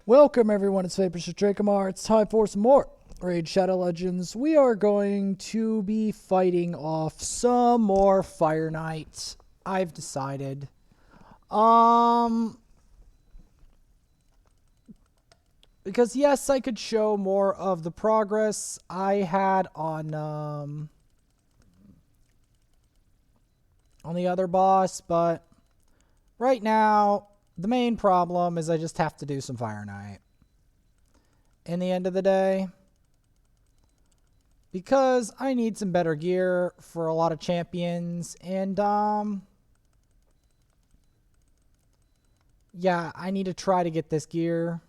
Welcome everyone, it's Vapor Drakomar. It's time for some more Raid Shadow Legends. We are going to be fighting off some more Fireknight. I've decided. Because yes, I could show more of the progress I had on the other boss, but right now the main problem is I just have to do some Fireknight. In the end of the day, because I need some better gear for a lot of champions, and yeah, I need to try to get this gear.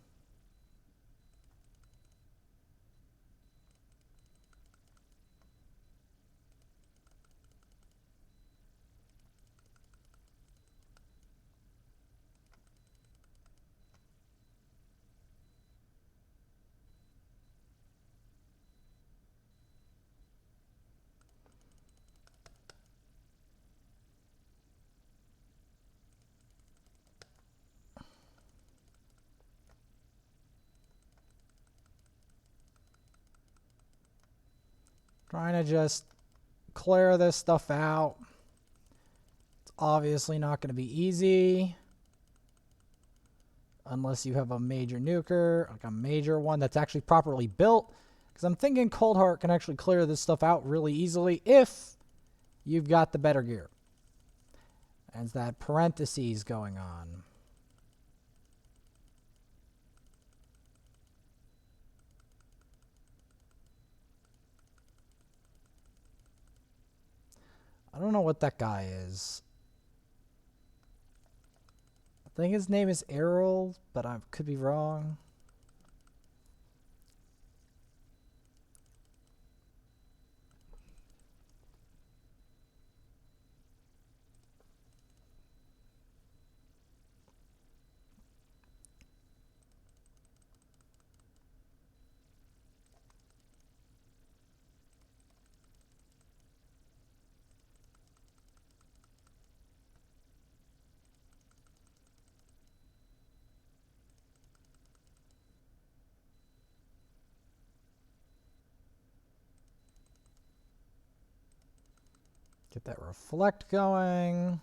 Trying to just clear this stuff out. It's obviously not going to be easy. Unless you have a major nuker, like a major one that's actually properly built. Because I'm thinking Coldheart can actually clear this stuff out really easily if you've got the better gear. There's that parentheses going on. I don't know what that guy is. I think his name is Errol, but I could be wrong. Get that reflect going.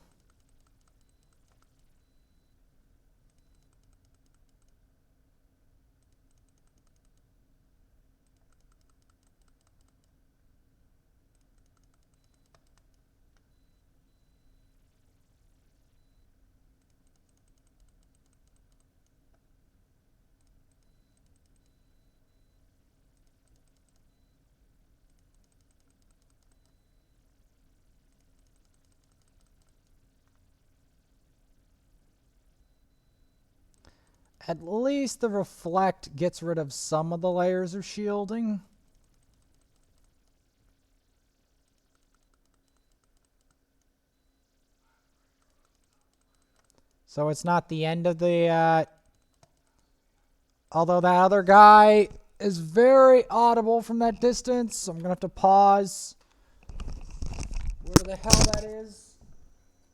At least the reflect gets rid of some of the layers of shielding. So it's not the end of the, although that other guy is very audible from that distance, so I'm going to have to pause. Where the hell that is?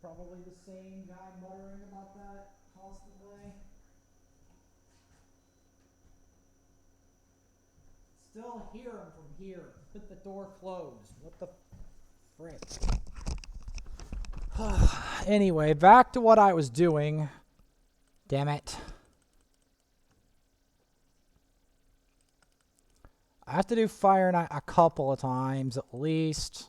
Probably the same guy muttering about that constantly. Still hear him from here. With the door closed. What the frick? Anyway, back to what I was doing. Damn it. I have to do Fireknight a couple of times at least.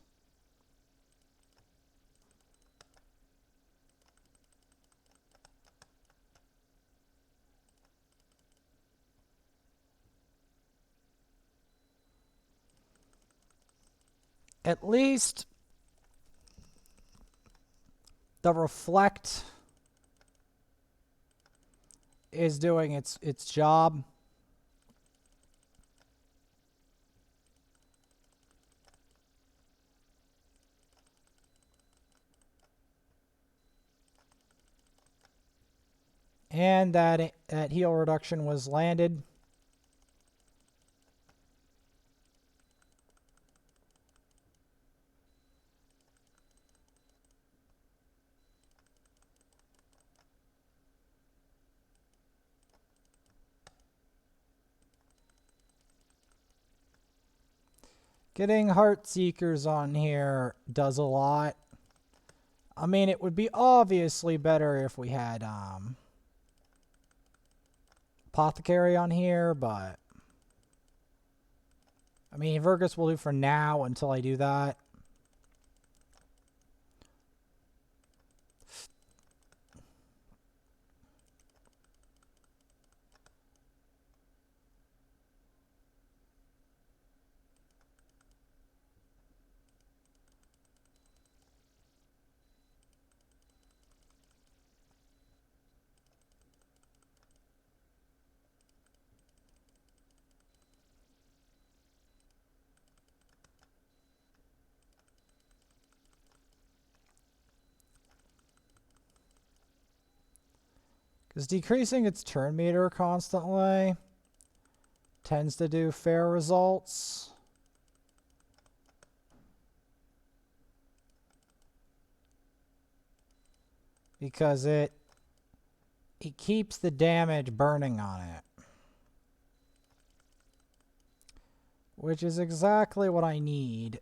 At least the reflect is doing its job. And that heal reduction was landed. Getting Heart Seekers on here does a lot. I mean, it would be obviously better if we had Apothecary on here, but I mean, Virgus will do for now until I do that. Because decreasing its turn meter constantly tends to do fair results. Because it keeps the damage burning on it. Which is exactly what I need.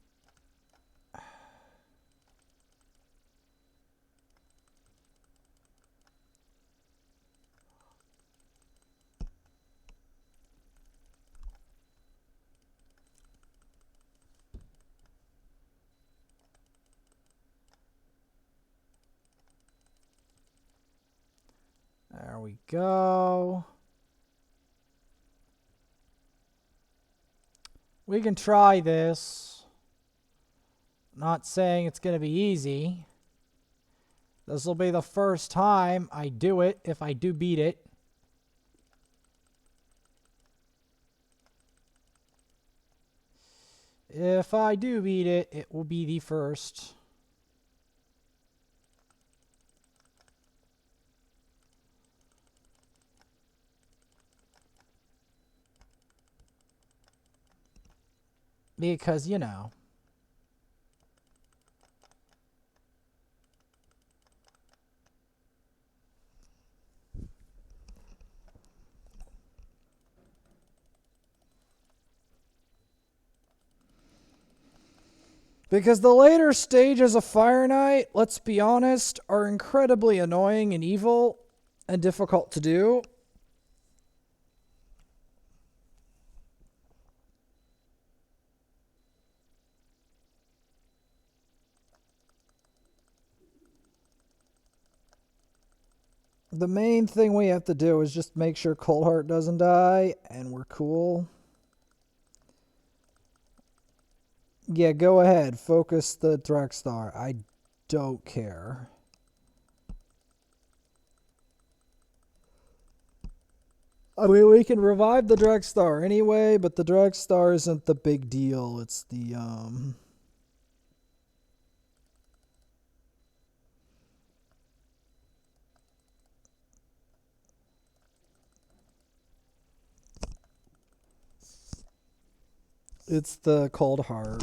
There we go. We can try this. Not saying it's going to be easy. This will be the first time I do it, if I do beat it. If I do beat it, it will be the first. Because, you know. Because the later stages of Fireknight, let's be honest, are incredibly annoying and evil and difficult to do. The main thing we have to do is just make sure Coldheart doesn't die, and we're cool. Yeah, go ahead. Focus the Drexstar. I don't care. I mean, we can revive the Drexstar anyway, but the Drexstar isn't the big deal. It's the, it's the Coldheart.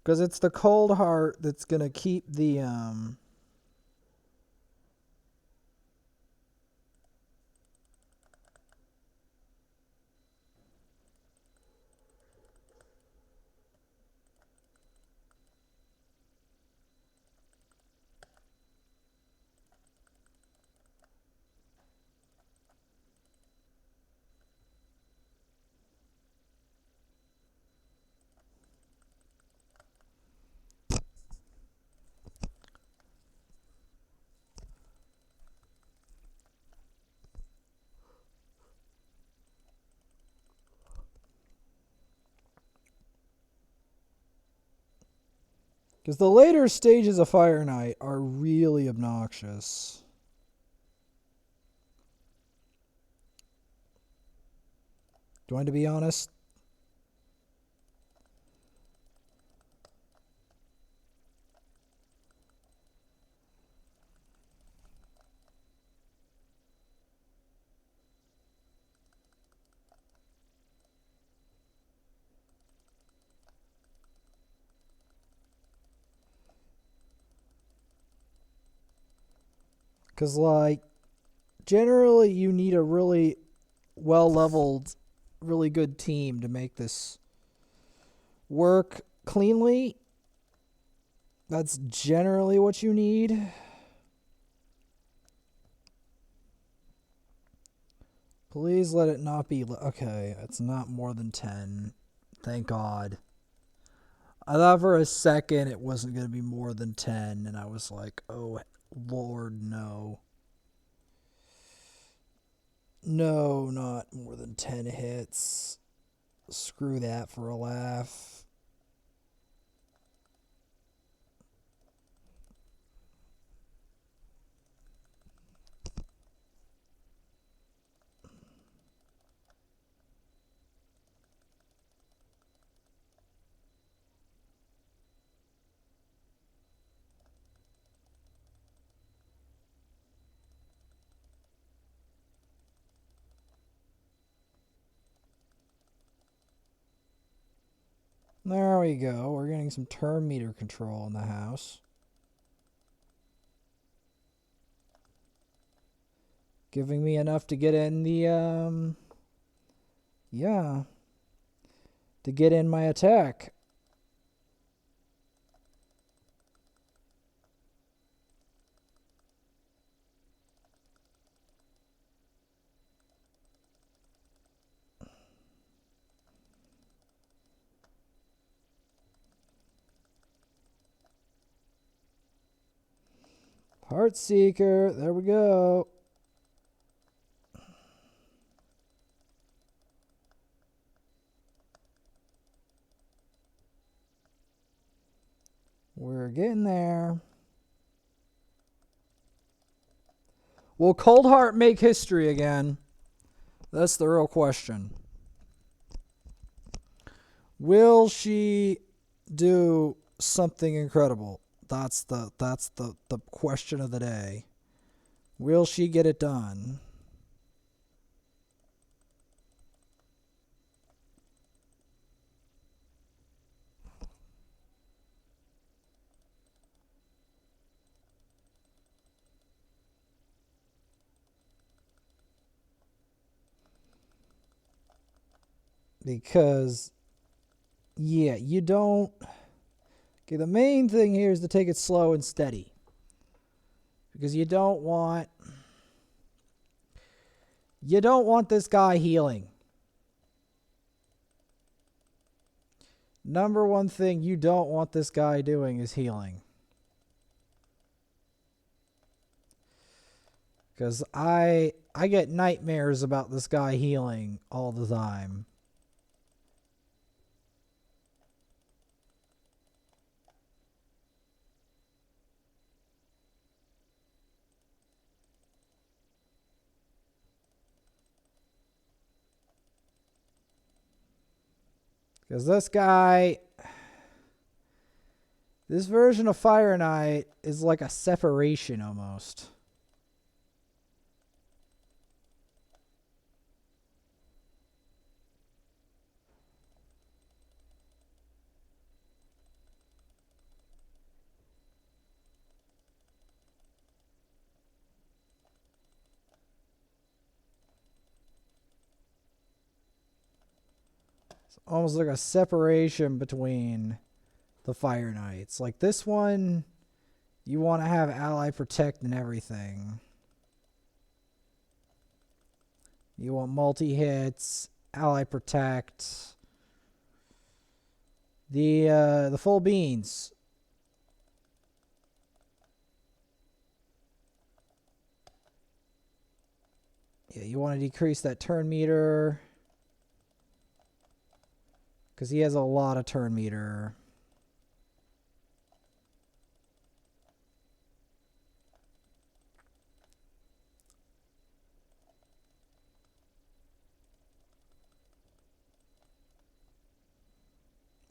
Because it's the Coldheart that's going to keep the, because the later stages of Fireknight are really obnoxious. Do I want to be honest? Because, like, generally you need a really well-leveled, really good team to make this work cleanly. That's generally what you need. Please let it not be... Okay, it's not more than 10. Thank God. I thought for a second it wasn't going to be more than 10, and I was like, oh, Lord, no. No, not more than 10 hits. Screw that for a laugh. There we go. We're getting some turn meter control in the house. Giving me enough to get in the, yeah. To get in my attack. Heartseeker. There we go. We're getting there. Will Coldheart make history again? That's the real question. Will she do something incredible? That's the question of the day. Will she get it done? Because, yeah, you don't... Okay, the main thing here is to take it slow and steady. Because you don't want... You don't want this guy healing. Number one thing you don't want this guy doing is healing. Because I get nightmares about this guy healing all the time. Because this guy... This version of Fireknight is like a separation almost. It's almost like a separation between the Fireknights. Like this one, you want to have ally protect and everything. You want multi-hits, ally protect. The full beans. Yeah, you want to decrease that turn meter. Because he has a lot of turn meter.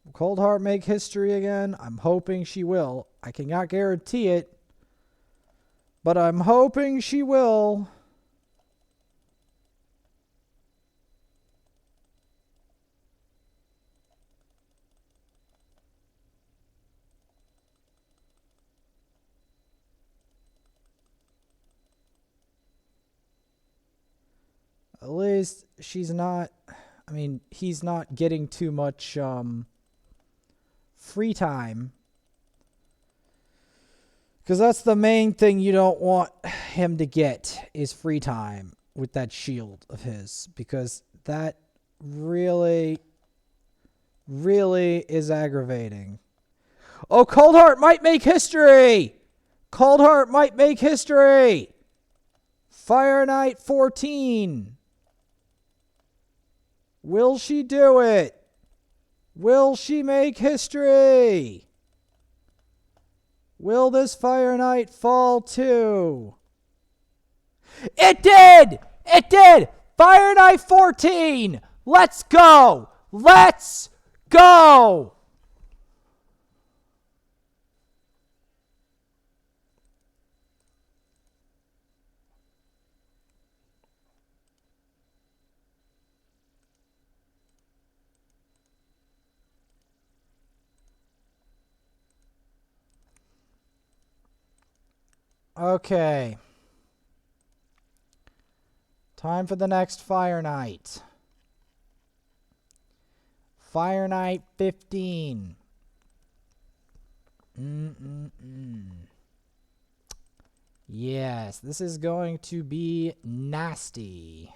Will Coldheart make history again? I'm hoping she will. I cannot guarantee it. But I'm hoping she will. At least she's not... I mean, he's not getting too much... free time. Because that's the main thing you don't want him to get is free time with that shield of his. Because that really, really is aggravating. Oh, Coldheart might make history! Coldheart might make history! Fireknight 14. Will she do it? Will she make history? Will this Fireknight fall too? It did! It did! Fireknight 14! Let's go! Let's go! Okay. Time for the next Fireknight. Fireknight 15. Yes, this is going to be nasty.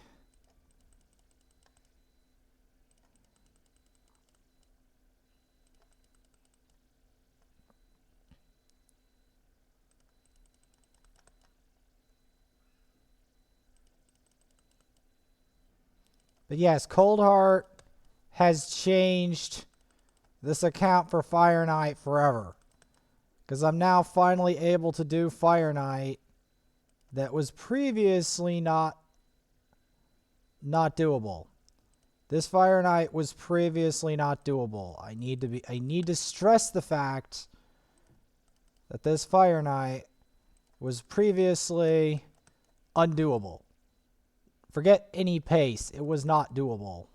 But yes, Coldheart has changed this account for Fireknight forever. Because I'm now finally able to do Fireknight that was previously not doable. This Fireknight was previously not doable. I need to stress the fact that this Fireknight was previously undoable. Forget any pace. It was not doable.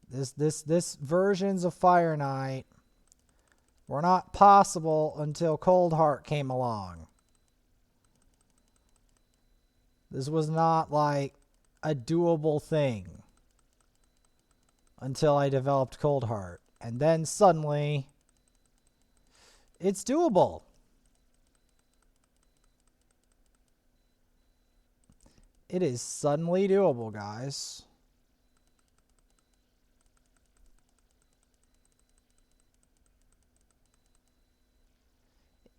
This versions of Fireknight were not possible until Coldheart came along. This was not like a doable thing until I developed Coldheart. And then suddenly it's doable. It is suddenly doable, guys.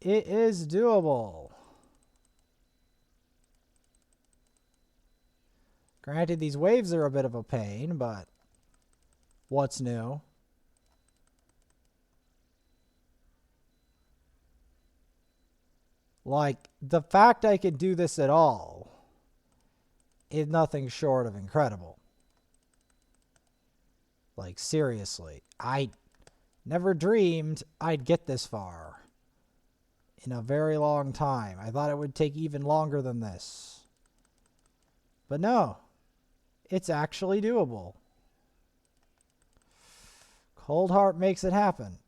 It is doable. Granted, these waves are a bit of a pain, but what's new? Like, the fact I can do this at all is nothing short of incredible. Like, seriously, I never dreamed I'd get this far in a very long time. I thought it would take even longer than this. But no, it's actually doable. Coldheart makes it happen.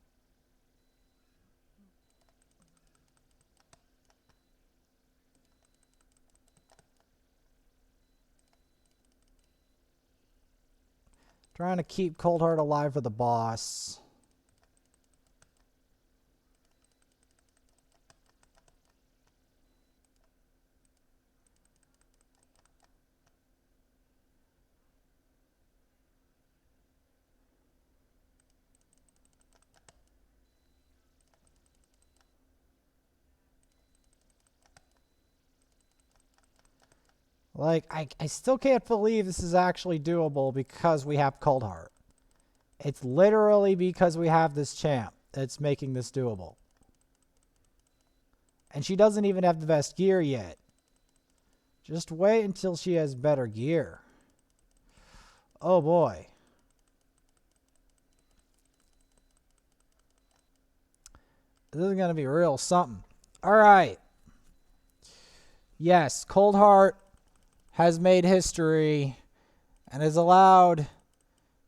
Trying to keep Coldheart alive for the boss. Like, I still can't believe this is actually doable because we have Coldheart. It's literally because we have this champ that's making this doable. And she doesn't even have the best gear yet. Just wait until she has better gear. Oh boy. This is going to be real something. Alright. Yes, Coldheart has made history and has allowed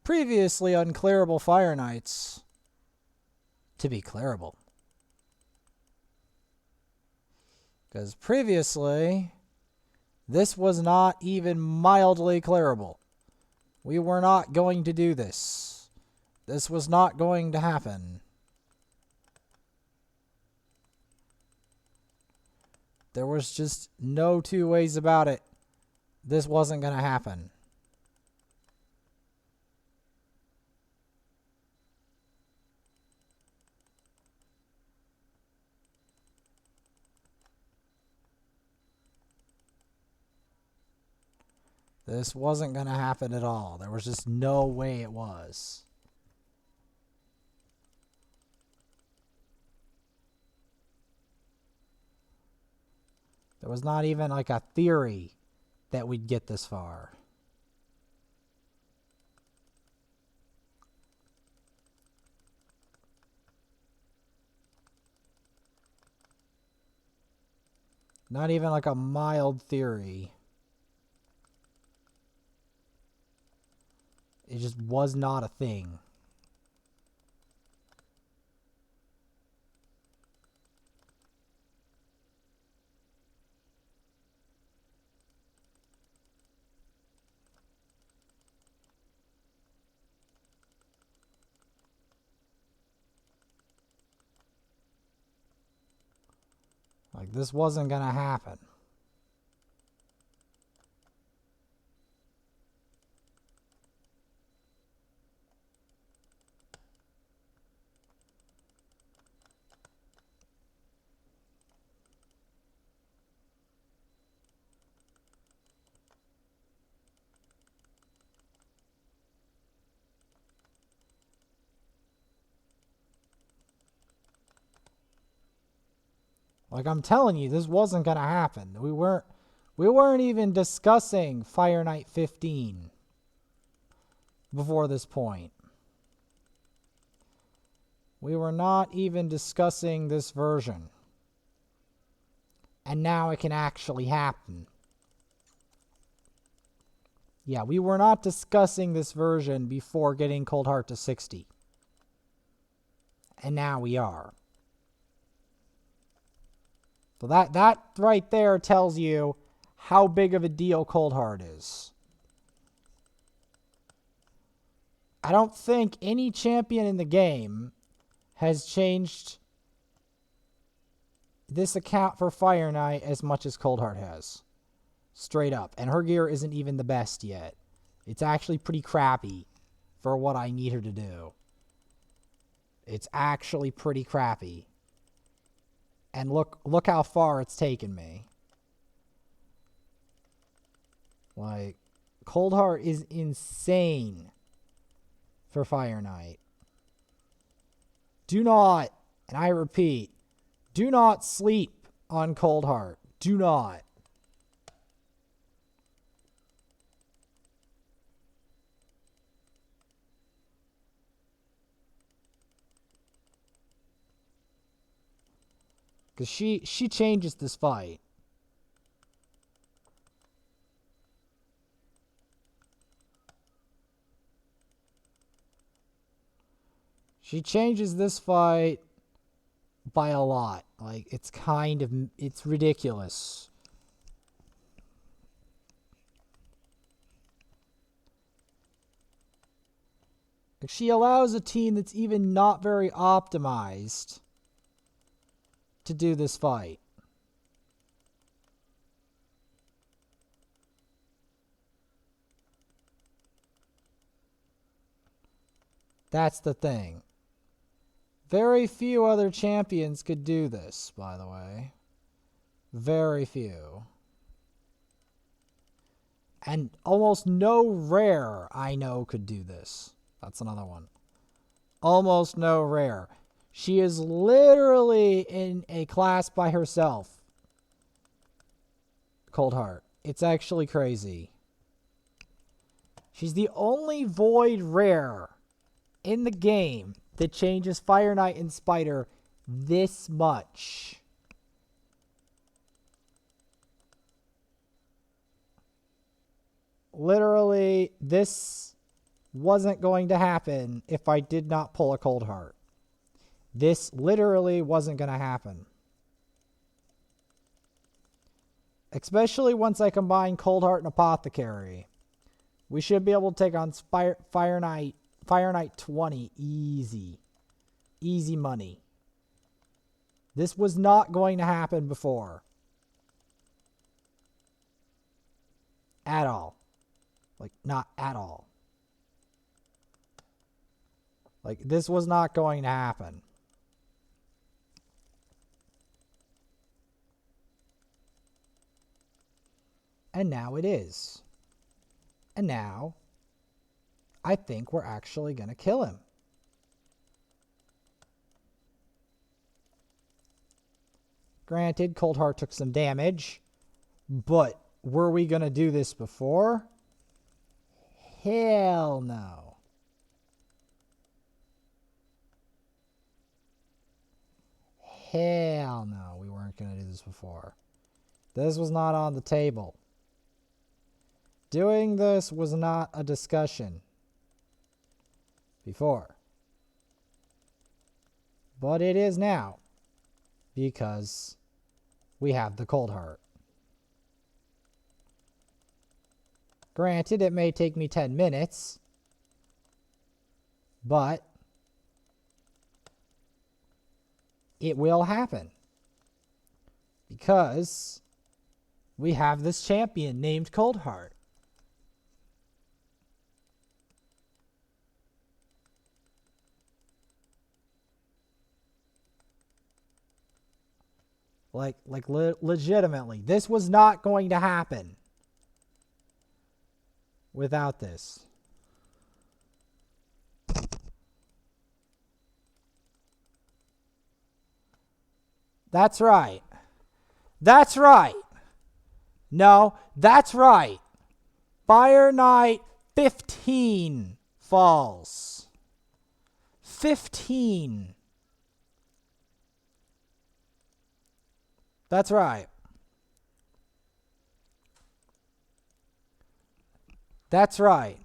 previously unclearable Fireknights to be clearable. Because previously, this was not even mildly clearable. We were not going to do this. This was not going to happen. There was just no two ways about it. This wasn't going to happen. This wasn't going to happen at all. There was just no way it was. There was not even like a theory that we'd get this far. Not even like a mild theory. It just was not a thing. Like, this wasn't gonna happen. Like, I'm telling you, this wasn't gonna happen. We weren't even discussing Fireknight 15 before this point. We were not even discussing this version. And now it can actually happen. Yeah, we were not discussing this version before getting Coldheart to 60. And now we are. So that right there tells you how big of a deal Coldheart is. I don't think any champion in the game has changed this account for Fireknight as much as Coldheart has. Straight up. And her gear isn't even the best yet. It's actually pretty crappy for what I need her to do. It's actually pretty crappy. And look how far it's taken me. Like, Coldheart is insane for Fireknight. Do not, and I repeat, do not sleep on Coldheart. Do not. Because she changes this fight. She changes this fight by a lot. Like, it's ridiculous. Like, she allows a team that's even not very optimized to do this fight. That's the thing. Very few other champions could do this, by the way. Very few. And almost no rare I know could do this. That's another one. Almost no rare. She is literally in a class by herself. Coldheart. It's actually crazy. She's the only void rare in the game that changes Fireknight and Spider this much. Literally, this wasn't going to happen if I did not pull a Coldheart. This literally wasn't going to happen. Especially once I combine Coldheart and Apothecary. We should be able to take on Fireknight 20 easy. Easy money. This was not going to happen before. At all. Like, not at all. Like, this was not going to happen. And now it is. And now, I think we're actually going to kill him. Granted, Coldheart took some damage, but were we going to do this before? Hell no. Hell no, we weren't going to do this before. This was not on the table. Doing this was not a discussion before. But it is now, because we have the Coldheart. Granted, it may take me 10 minutes, but it will happen. Because we have this champion named Coldheart. Legitimately, this was not going to happen without this. That's right. That's right. No, that's right. Fireknight 15 falls. 15. That's right. That's right.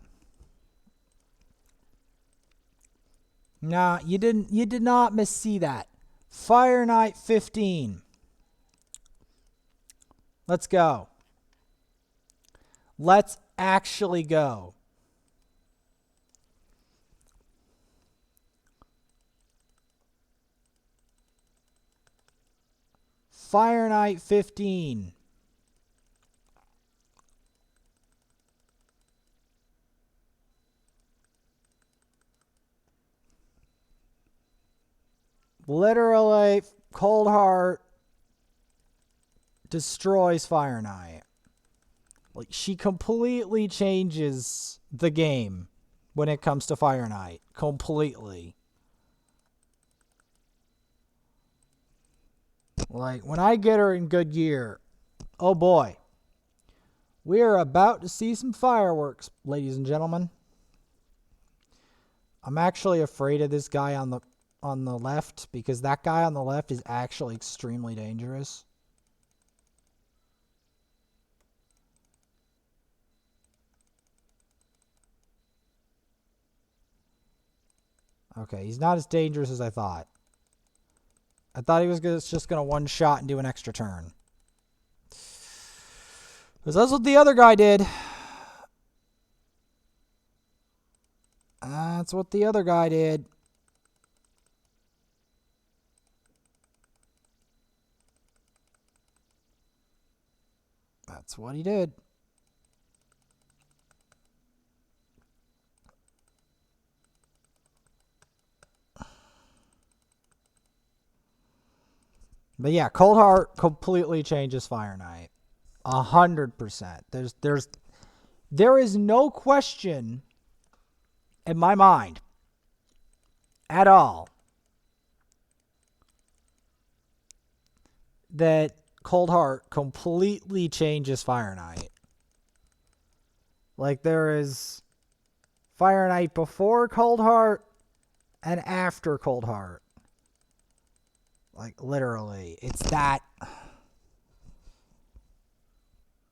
Nah, you did not missee that. Fireknight 15. Let's go. Let's actually go. Fireknight 15. Literally, Coldheart destroys Fireknight. Like, she completely changes the game when it comes to Fireknight. Completely. Like, when I get her in good gear, oh boy. We are about to see some fireworks, ladies and gentlemen. I'm actually afraid of this guy on the left, because that guy on the left is actually extremely dangerous. Okay, he's not as dangerous as I thought. I thought he was just going to one shot and do an extra turn. Because that's what the other guy did. That's what the other guy did. That's what he did. But yeah, Coldheart completely changes Fireknight. 100%. There is no question in my mind at all that Coldheart completely changes Fireknight. Like, there is Fireknight before Coldheart and after Coldheart. Like, literally, it's that.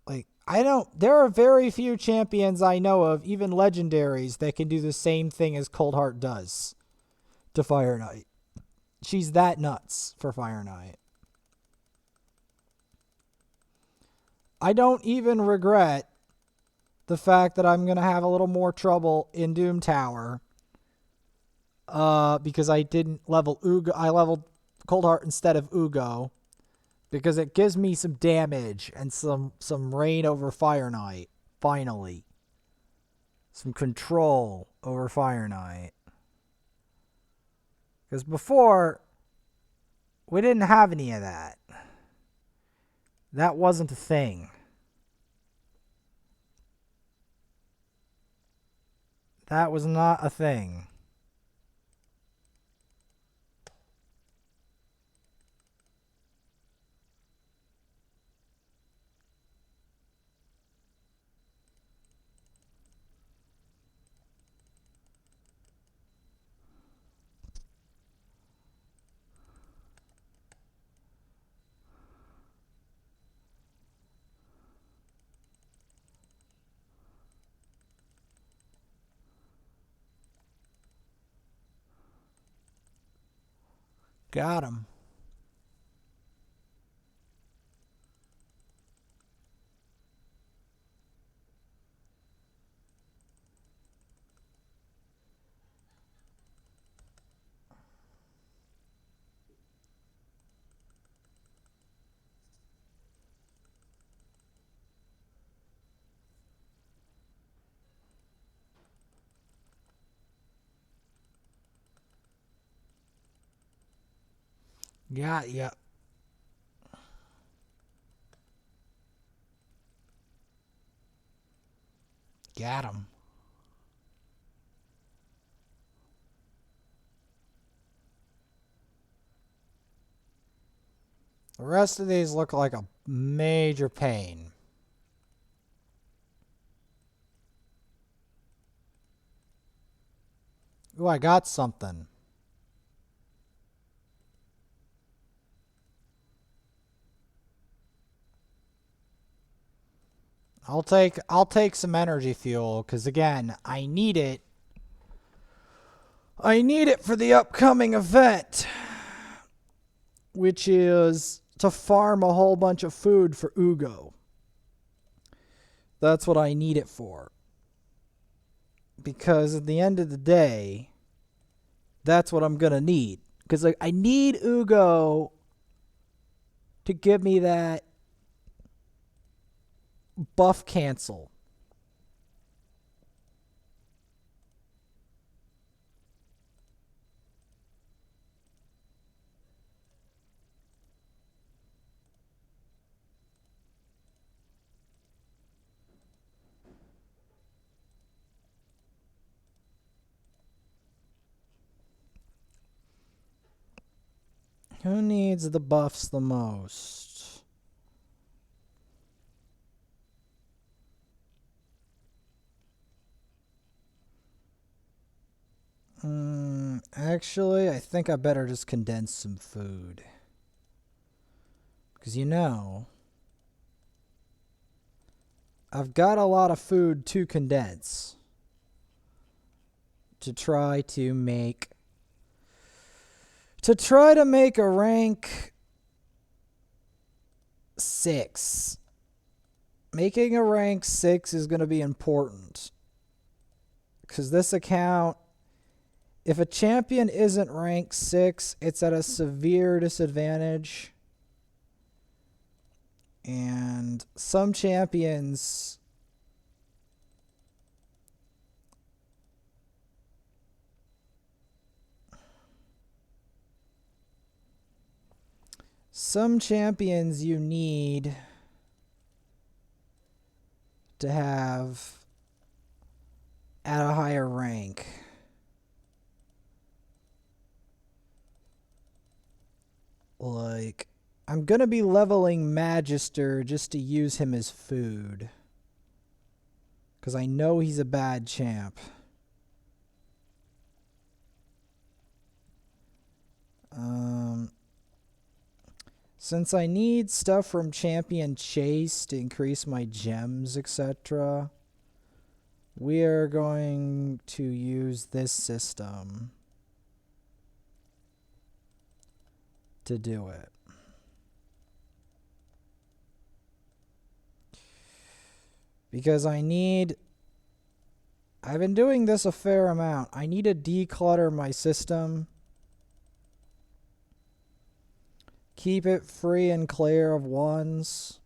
Like, there are very few champions I know of, even legendaries, that can do the same thing as Coldheart does to Fireknight. She's that nuts for Fireknight. I don't even regret the fact that I'm going to have a little more trouble in Doom Tower. Because I didn't level Ugo. I leveled Coldheart instead of Ugo. Because it gives me some damage and some reign over Fireknight. Finally. Some control over Fireknight. Because before, we didn't have any of that. That wasn't a thing. That was not a thing. Got him. Got ya. Got him. The rest of these look like a major pain. Ooh, I got something. I'll take some energy fuel, because again, I need it. I need it for the upcoming event, which is to farm a whole bunch of food for Ugo. That's what I need it for. Because at the end of the day, that's what I'm going to need. Because like, I need Ugo to give me that buff cancel. Who needs the buffs the most? Actually, I think I better just condense some food. Because I've got a lot of food to condense. To try to make a rank 6. Making a rank 6 is going to be important. Because this account, if a champion isn't rank 6, it's at a severe disadvantage. And some champions you need to have at a higher rank. Like, I'm going to be leveling Magister just to use him as food. Because I know he's a bad champ. Since I need stuff from Champion Chase to increase my gems, etc., we are going to use this system to do it. Because I've been doing this a fair amount. I need to declutter my system. Keep it free and clear of ones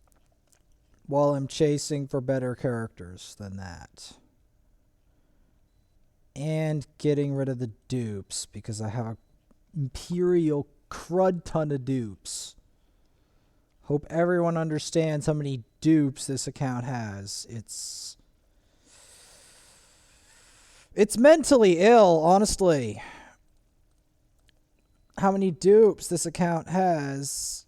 while I'm chasing for better characters than that. And getting rid of the dupes because I have an imperial crud ton of dupes. Hope everyone understands how many dupes this account has. It's mentally ill, honestly. How many dupes this account has.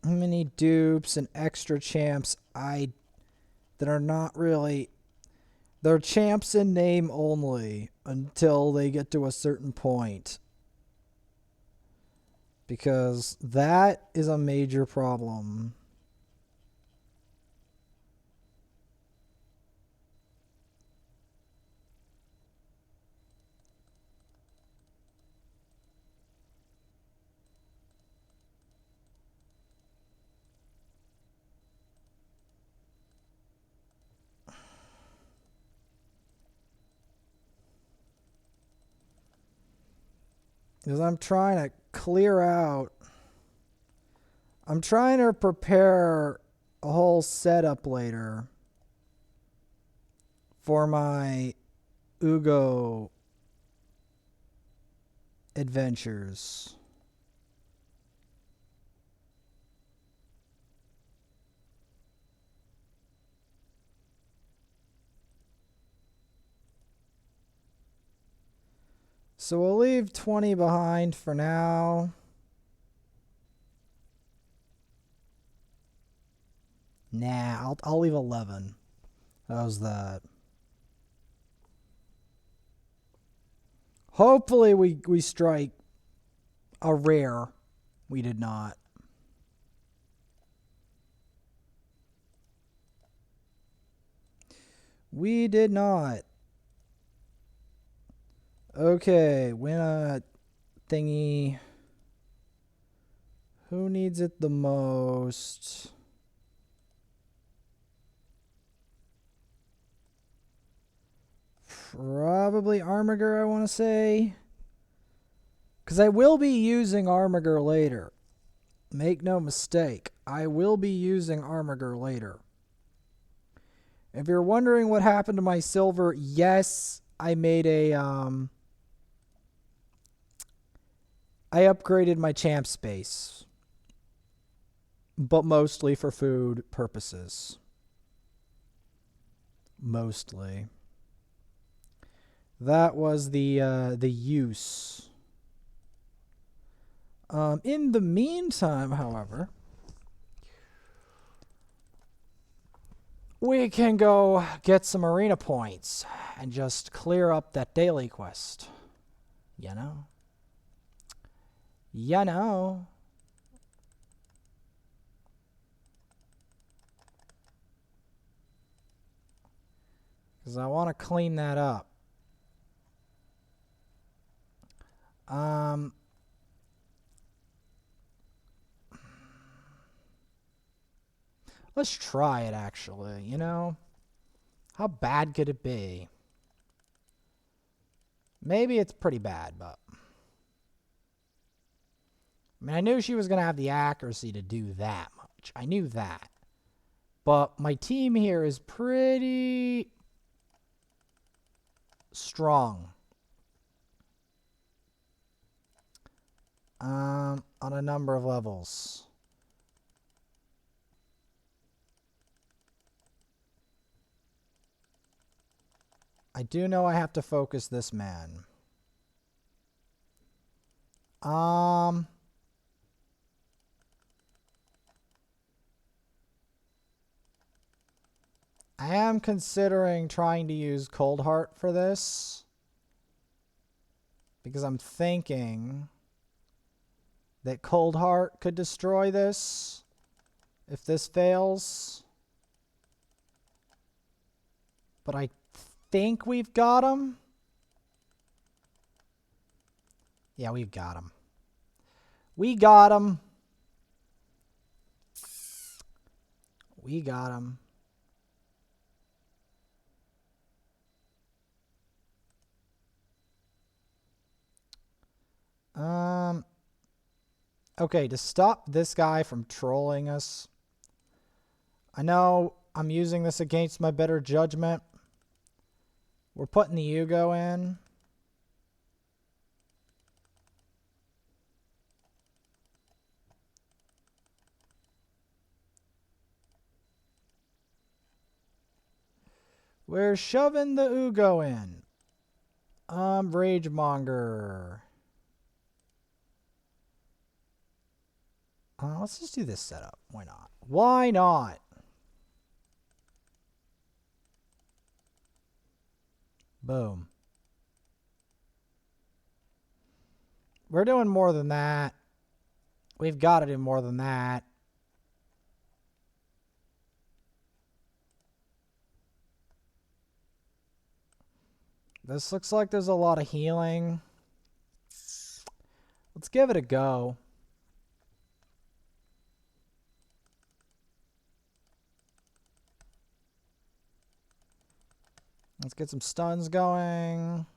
How many dupes and extra champs that are not really... They're champs in name only until they get to a certain point. Because that is a major problem. Because I'm trying to clear out. I'm trying to prepare a whole setup later for my Ugo adventures. So we'll leave 20 behind for now. Nah, I'll leave 11. How's that? Hopefully we strike a rare. We did not. We did not. Okay, win a thingy. Who needs it the most? Probably Armiger, I want to say. Because I will be using Armiger later. Make no mistake. I will be using Armiger later. If you're wondering what happened to my silver, yes, I made a... I upgraded my champ space. But mostly for food purposes. Mostly. That was the use. In the meantime, however, we can go get some arena points and just clear up that daily quest. You know? You know. Because I want to clean that up. Let's try it, actually, you know? How bad could it be? Maybe it's pretty bad, but... I mean, I knew she was going to have the accuracy to do that much. I knew that. But my team here is pretty... strong. On a number of levels. I do know I have to focus this man. I am considering trying to use Coldheart for this. Because I'm thinking that Coldheart could destroy this if this fails. But I think we've got him. Yeah, we've got him. We got him. We got him. Okay, to stop this guy from trolling us, I know I'm using this against my better judgment. We're putting the Yugo in. We're shoving the Ugo in. Ragemonger. Let's just do this setup. Why not? Why not? Boom. We're doing more than that. We've got to do more than that. This looks like there's a lot of healing. Let's give it a go. Let's get some stuns going.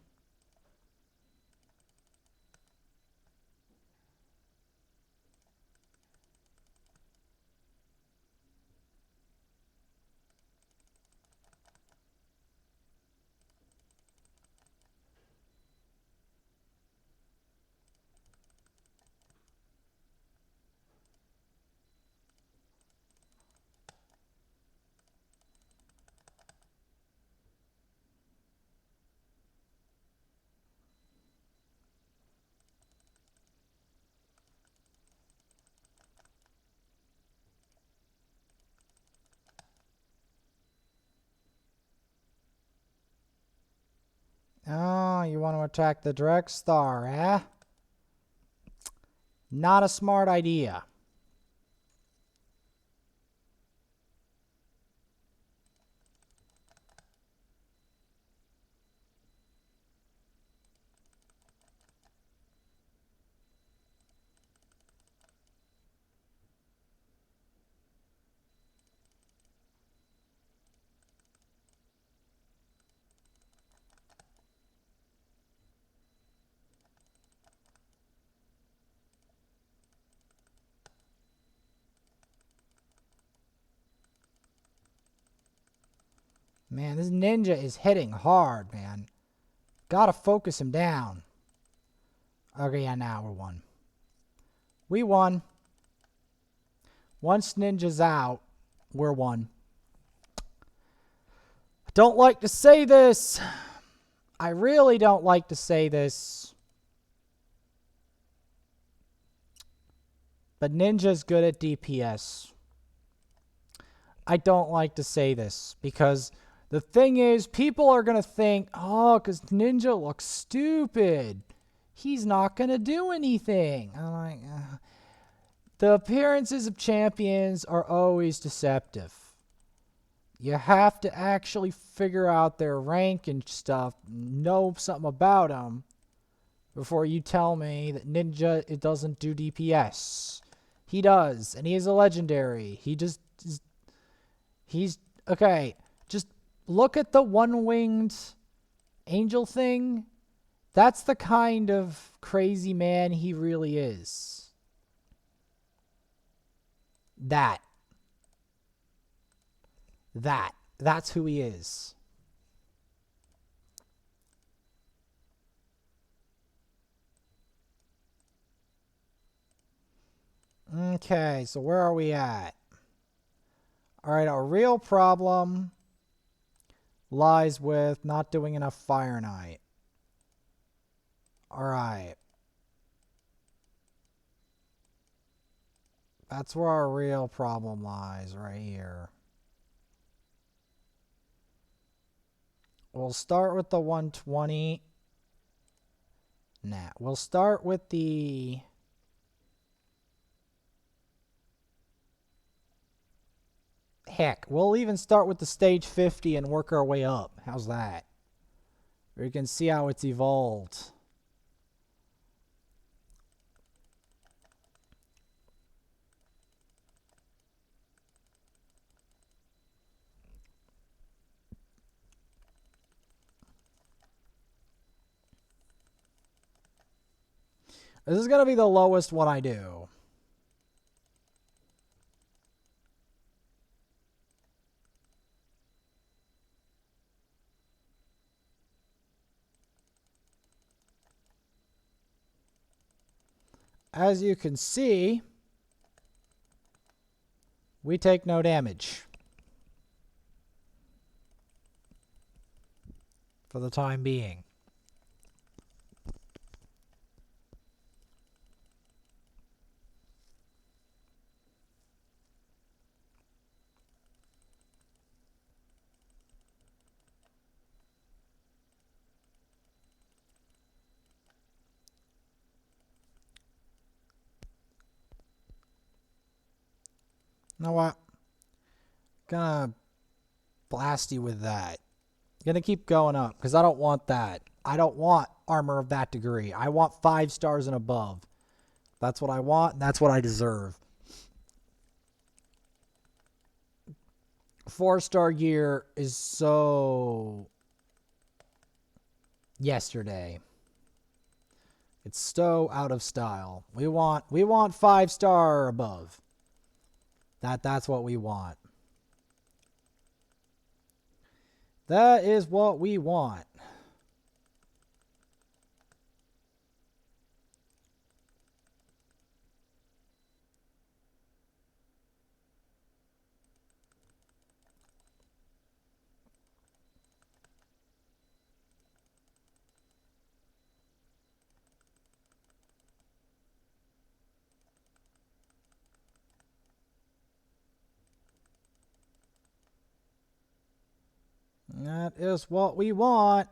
Oh, you want to attack the direct star, eh? Not a smart idea. Man, this ninja is hitting hard, man. Gotta focus him down. Okay, yeah, now we're won. We won. Once ninja's out, we're won. Don't like to say this. I really don't like to say this. But ninja's good at DPS. I don't like to say this because the thing is, people are going to think, oh, because ninja looks stupid. He's not going to do anything. I'm like, the appearances of champions are always deceptive. You have to actually figure out their rank and stuff, know something about them before you tell me that ninja, it doesn't do DPS. He does, and he is a legendary. He's okay. Just look at the one-winged angel thing. That's the kind of crazy man he really is. That's who he is. Okay, so where are we at? All right, our real problem lies with not doing enough Fireknight. All right. That's where our real problem lies, right here. We'll start with the 120. Nah, we'll start with the... Heck, we'll even start with the stage 50 and work our way up. How's that? We can see how it's evolved. This is going to be the lowest one I do. As you can see, we take no damage. For the time being. You know what? Gonna blast you with that. Gonna keep going up because I don't want that. I don't want armor of that degree. I want 5 stars and above. That's what I want, and that's what I deserve. 4-star gear is so yesterday. It's so out of style. We want 5-star or above. That's what we want. That is what we want. That is what we want.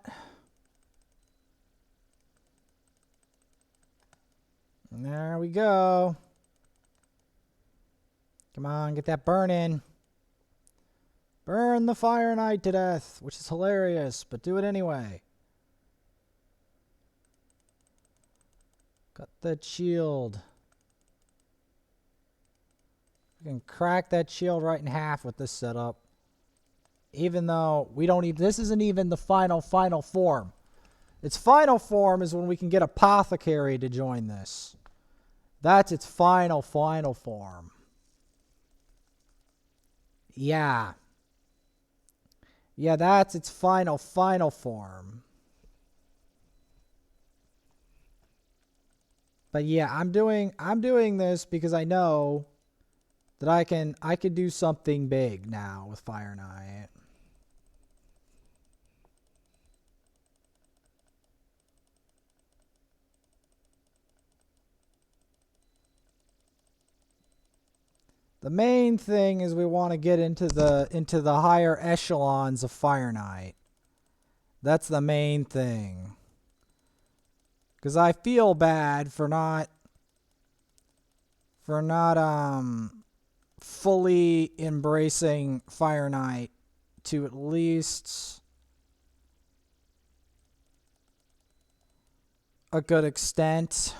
There we go. Come on, get that burn in. Burn the Fireknight to death, which is hilarious, but do it anyway. Got that shield. We can crack that shield right in half with this setup. Even though we don't even, this isn't even the final form. Its final form is when we can get Apothecary to join this. That's its final form. Yeah. Yeah, that's its final form. But yeah, I'm doing this because I know that I can do something big now with Fireknight. The main thing is we want to get into the higher echelons of Fireknight. That's the main thing. Because I feel bad for not fully embracing Fireknight to at least a good extent.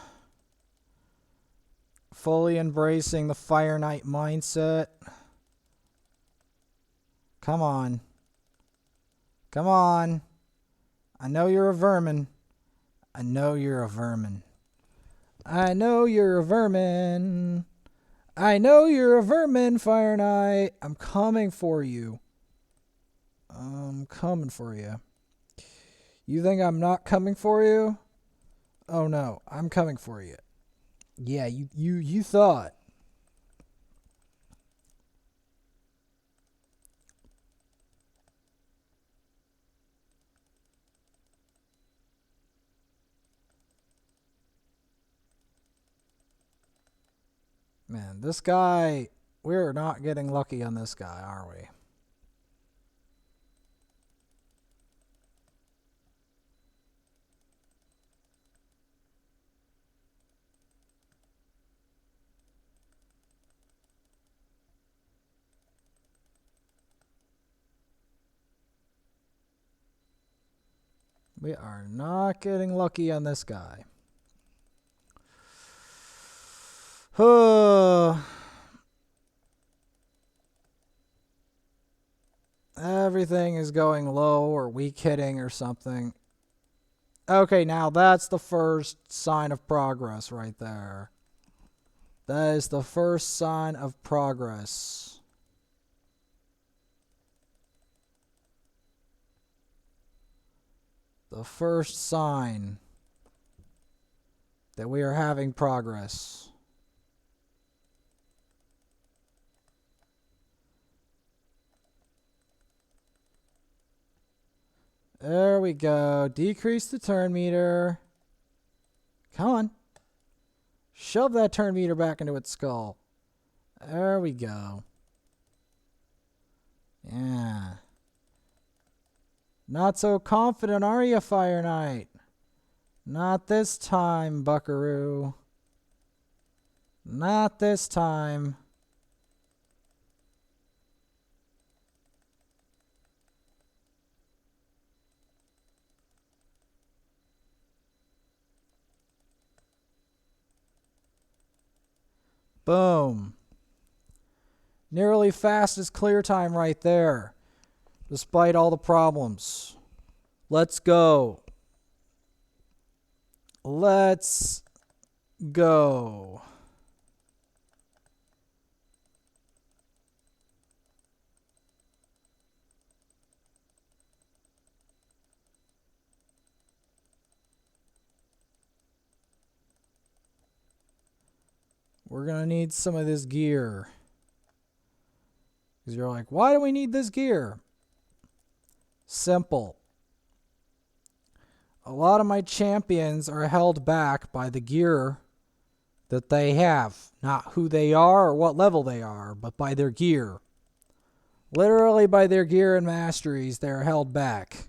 Fully embracing the Fireknight mindset. Come on. Come on. I know you're a vermin. I know you're a vermin. I know you're a vermin. I know you're a vermin, Fireknight. I'm coming for you. I'm coming for you. You think I'm not coming for you? Oh no, I'm coming for you. Yeah, you thought. Man, this guy, we're not getting lucky on this guy, are we? We are not getting lucky on this guy. Everything is going low or weak hitting or something. Okay, now that's the first sign of progress right there. That is the first sign of progress. The first sign that we are having progress. There we go. Decrease the turn meter. Come on. Shove that turn meter back into its skull. There we go. Yeah. Not so confident, are you, Fireknight? Not this time, buckaroo. Not this time. Boom. Nearly fastest clear time right there, despite all the problems. Let's go. Let's go. We're going to need some of this gear. Because you're like, why do we need this gear? Simple. A lot of my champions are held back by the gear that they have. Not who they are or what level they are, but by their gear. Literally by their gear and masteries, they're held back.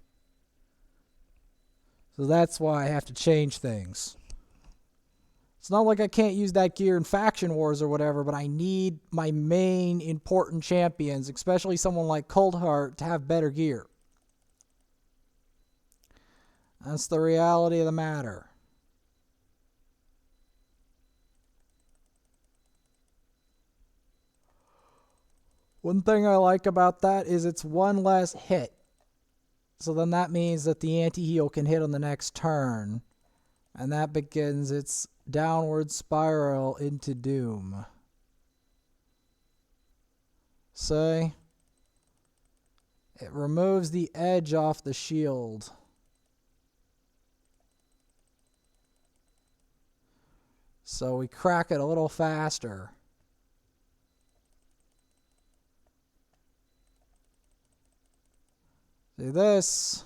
So that's why I have to change things. It's not like I can't use that gear in faction wars or whatever, but I need my main important champions, especially someone like Coldheart, to have better gear. That's the reality of the matter. One thing I like about that is it's one less hit. So then that means that the anti-heal can hit on the next turn. And that begins its downward spiral into doom. See? It removes the edge off the shield. So we crack it a little faster. See this?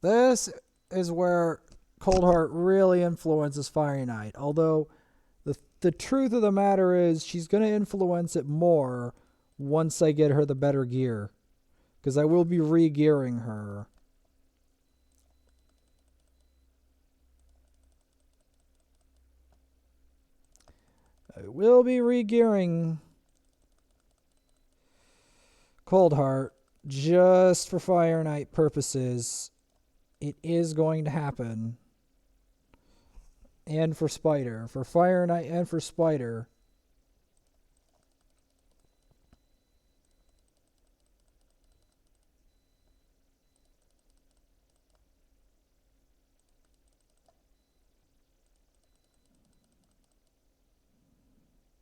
This is where Coldheart really influences Fireknight. Although the truth of the matter is she's going to influence it more once I get her the better gear. Because I will be re-gearing her. I will be re-gearing Coldheart just for Fireknight purposes. It is going to happen. And for Spider. For Fireknight and for Spider.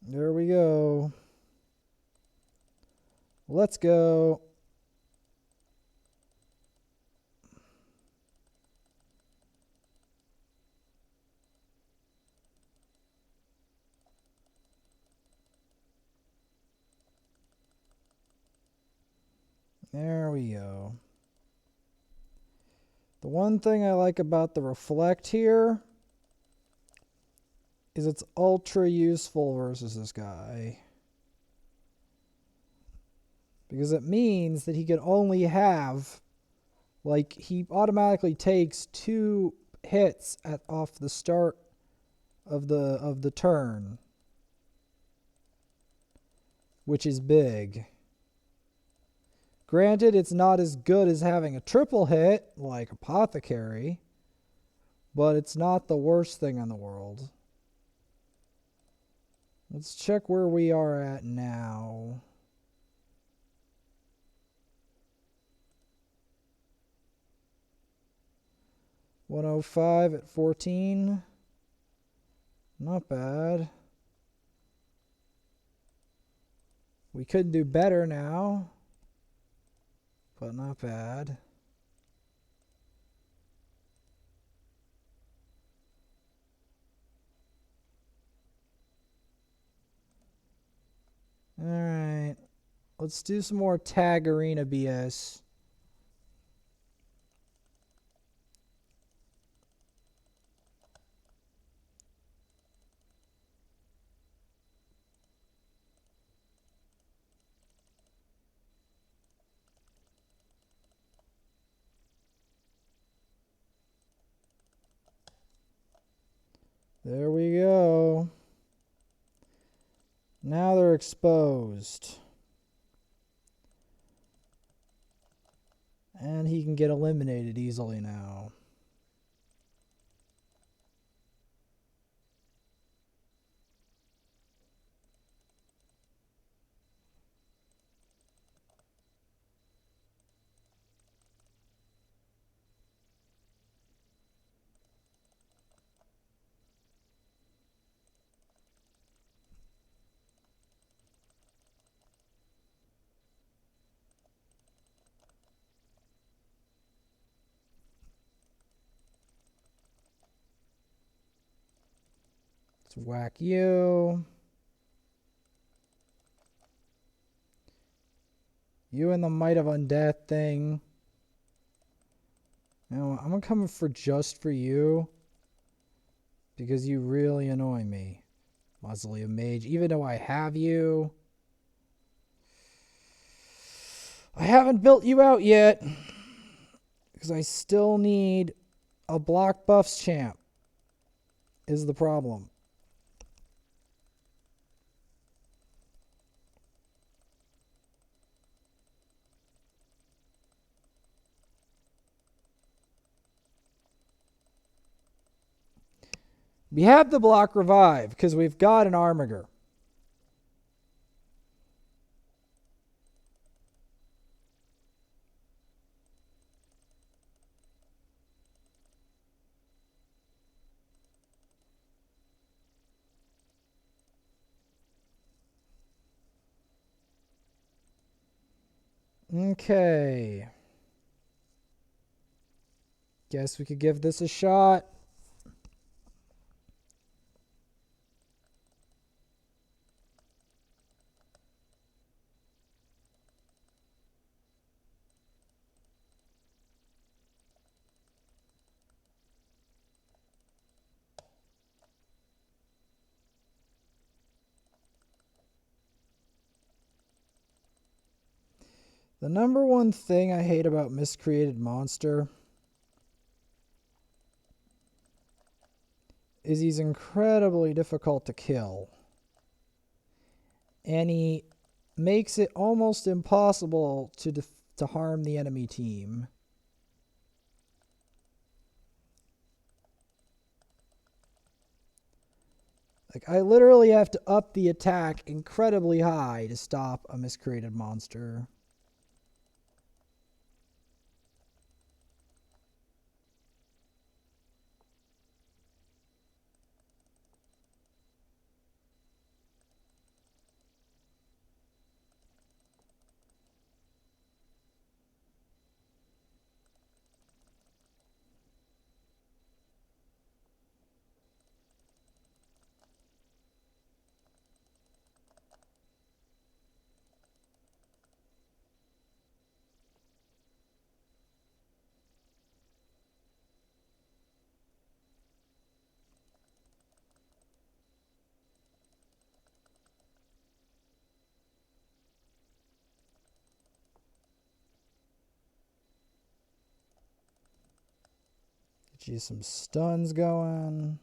There we go. Let's go. There we go. The one thing I like about the Reflect here is it's ultra useful versus this guy. Because it means that he can only have, like, he automatically takes 2 hits off the start of the turn, which is big. Granted, it's not as good as having a triple hit like Apothecary, but it's not the worst thing in the world. Let's check where we are at now. $105 at 14. Not bad. We could do better now, but not bad. Alright. Let's do some more Tag Arena BS. There we go. Now they're exposed. And he can get eliminated easily now. Let's whack you. You and the Might of Undeath thing. Now, I'm coming for just for you. Because you really annoy me. Mausoleum Mage. Even though I have you. I haven't built you out yet. Because I still need a block buffs champ. Is the problem. We have the block revive because we've got an Armiger. Okay. Guess we could give this a shot. The number one thing I hate about Miscreated Monster is he's incredibly difficult to kill. And he makes it almost impossible to harm the enemy team. Like, I literally have to up the attack incredibly high to stop a Miscreated Monster. Get you some stuns going.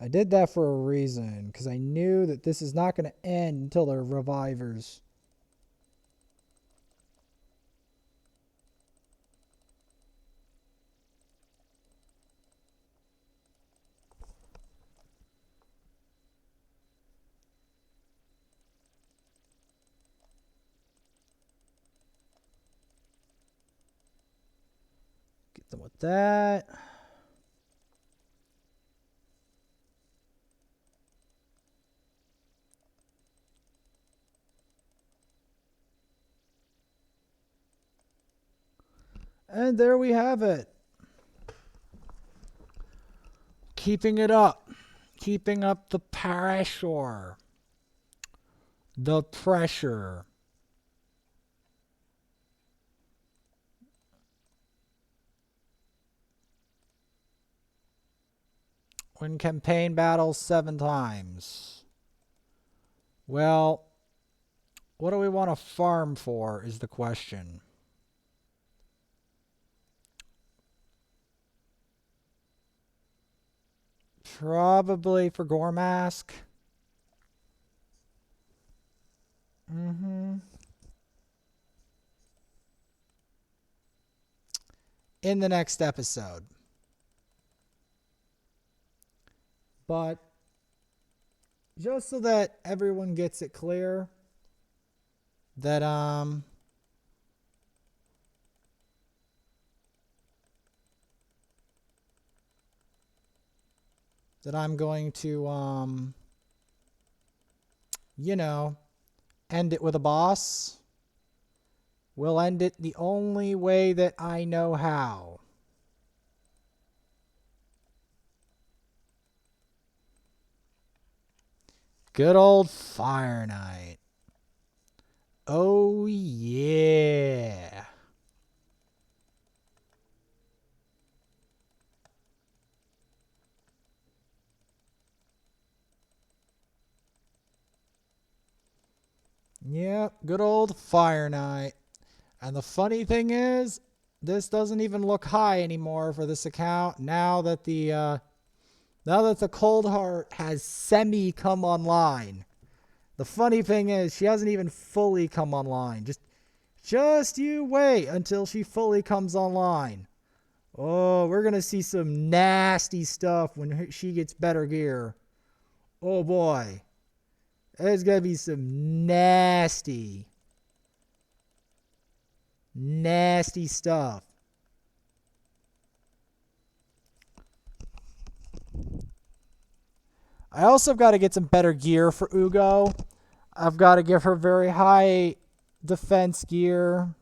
I did that for a reason, because I knew that this is not going to end until they're revivers. Get them with that. And there we have it. Keeping it up. Keeping up the pressure. The pressure. Win campaign battles 7 times. Well, what do we want to farm for is the question. Probably for Gore Mask. In the next episode. But just so that everyone gets it clear that that I'm going to you know, end it with a boss. We'll end it the only way that I know how. Good old Fireknight. Oh yeah. Yep, good old Fireknight. And the funny thing is, this doesn't even look high anymore for this account now that the Coldheart has semi come online. The funny thing is, she hasn't even fully come online. Just you wait until she fully comes online. Oh, we're gonna see some nasty stuff when she gets better gear. Oh boy, there's gonna be some nasty stuff. I also got to get some better gear for Ugo. I've got to give her very high defense gear.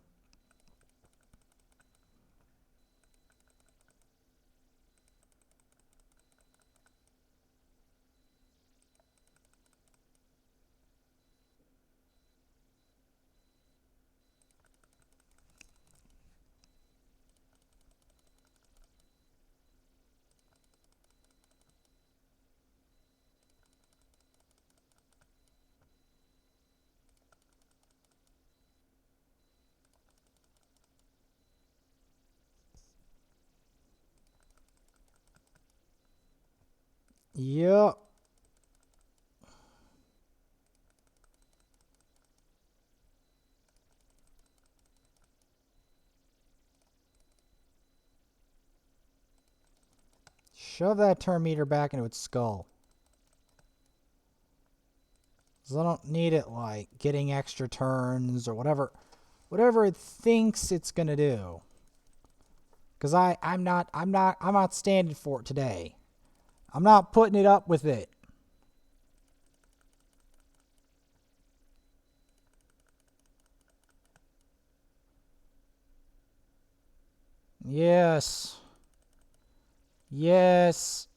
Yep. Shove that turn meter back into its skull. 'Cause I don't need it like getting extra turns or whatever it thinks it's gonna do. 'Cause I'm not standing for it today. I'm not putting it up with it. Yes. Yes.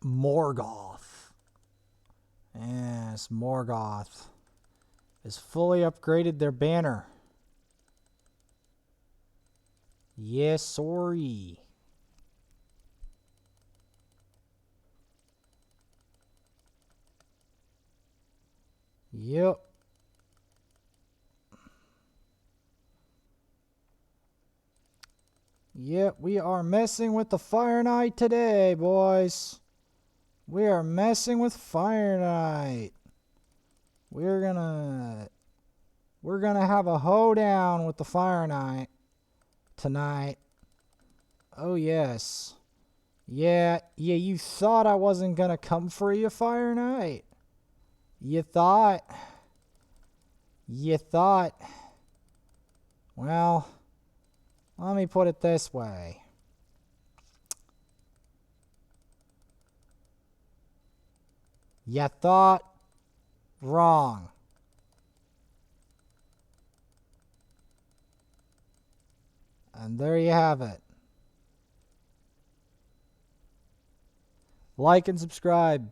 Morgoth. Yes, Morgoth has fully upgraded their banner. Yes, sorry. Yep. Yep, we are messing with the Fireknight today, boys. We are messing with Fireknight. We're gonna have a hoedown with the Fireknight tonight. Oh yes. Yeah, you thought I wasn't gonna come for you, Fireknight. You thought. Well, let me put it this way. You thought wrong. And there you have it. Like and subscribe.